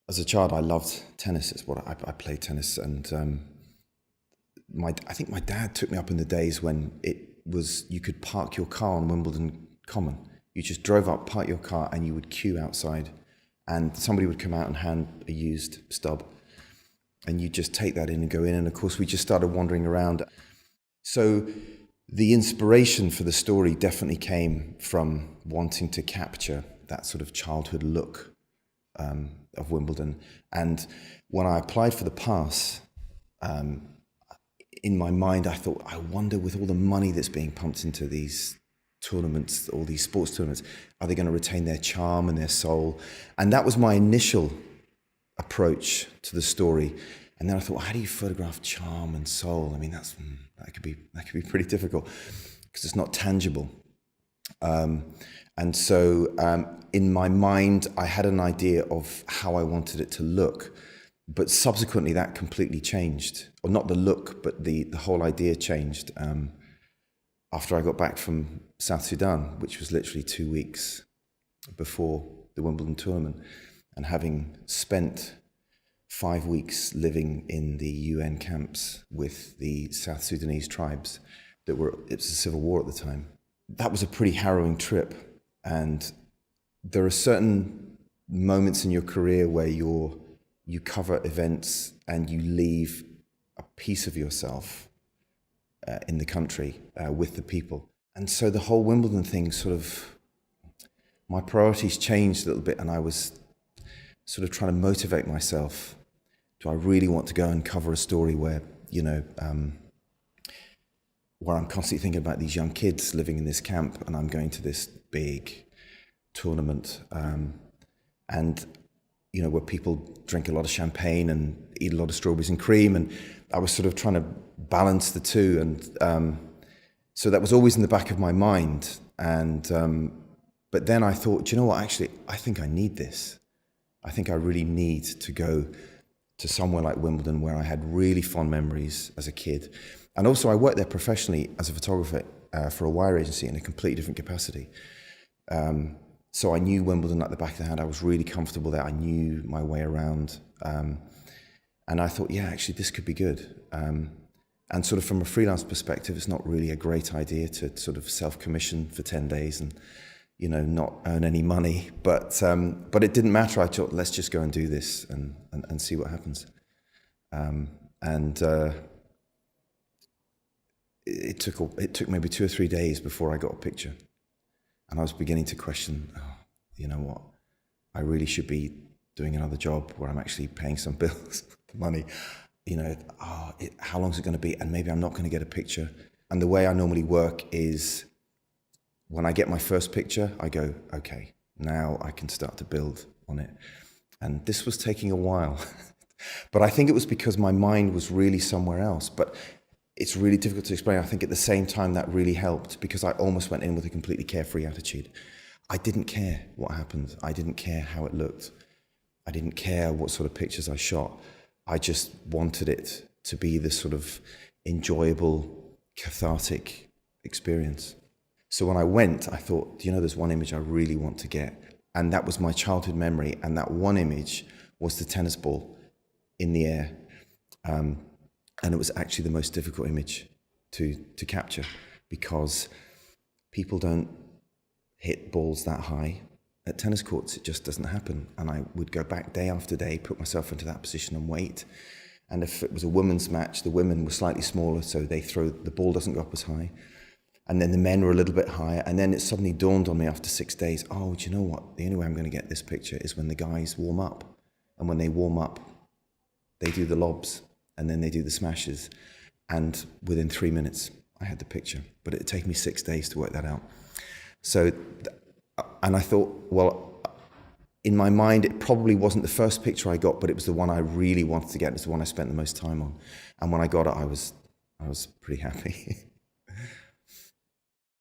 As a child, I loved tennis. It's what I played tennis, and I think my dad took me up in the days when you could park your car on Wimbledon Common. You just drove up, parked your car, and you would queue outside, and somebody would come out and hand a used stub, and you just take that in and go in. And of course, we just started wandering around. So the inspiration for the story definitely came from wanting to capture that sort of childhood look of Wimbledon. And when I applied for the pass, in my mind, I thought, I wonder, with all the money that's being pumped into these tournaments, all these sports tournaments, are they going to retain their charm and their soul? And that was my initial approach to the story. And then I thought, how do you photograph charm and soul? I mean, that could be pretty difficult because it's not tangible. And so in my mind, I had an idea of how I wanted it to look, but subsequently that completely changed. Or not the look, but the whole idea changed after I got back from South Sudan, which was literally 2 weeks before the Wimbledon tournament, and having spent 5 weeks living in the UN camps with the South Sudanese tribes it was a civil war at the time. That was a pretty harrowing trip. And there are certain moments in your career where you cover events and you leave a piece of yourself in the country with the people. And so the whole Wimbledon thing my priorities changed a little bit, and I was sort of trying to motivate myself. Do I really want to go and cover a story where, where I'm constantly thinking about these young kids living in this camp, and I'm going to this big tournament, and where people drink a lot of champagne and eat a lot of strawberries and cream, and I was sort of trying to balance the two, and so that was always in the back of my mind. And but then I thought, do you know what? Actually, I think I need this. I think I really need to go to somewhere like Wimbledon, where I had really fond memories as a kid. And also I worked there professionally as a photographer for a wire agency in a completely different capacity. So I knew Wimbledon like the back of the hand. I was really comfortable there. I knew my way around. And I thought, yeah, actually this could be good. And sort of from a freelance perspective, it's not really a great idea to sort of self-commission for 10 days and, not earn any money. But it didn't matter. I thought, let's just go and do this and see what happens. It took maybe 2 or 3 days before I got a picture. And I was beginning to question, you know what, I really should be doing another job where I'm actually paying some bills, money. How long is it going to be? And maybe I'm not going to get a picture. And the way I normally work is when I get my first picture, I go, okay, now I can start to build on it. And this was taking a while. But I think it was because my mind was really somewhere else. But it's really difficult to explain. I think at the same time that really helped, because I almost went in with a completely carefree attitude. I didn't care what happened. I didn't care how it looked. I didn't care what sort of pictures I shot. I just wanted it to be this sort of enjoyable, cathartic experience. So when I went, I thought, there's one image I really want to get. And that was my childhood memory. And that one image was the tennis ball in the air. And it was actually the most difficult image to capture, because people don't hit balls that high at tennis courts. It just doesn't happen. And I would go back day after day, put myself into that position and wait. And if it was a women's match, the women were slightly smaller, so the ball doesn't go up as high. And then the men were a little bit higher. And then it suddenly dawned on me after 6 days, oh, do you know what? The only way I'm going to get this picture is when the guys warm up. And when they warm up, they do the lobs, and then they do the smashes. And within 3 minutes, I had the picture. But it took me 6 days to work that out. So, and I thought, well, in my mind, it probably wasn't the first picture I got, but it was the one I really wanted to get. It was the one I spent the most time on. And when I got it, I was pretty happy.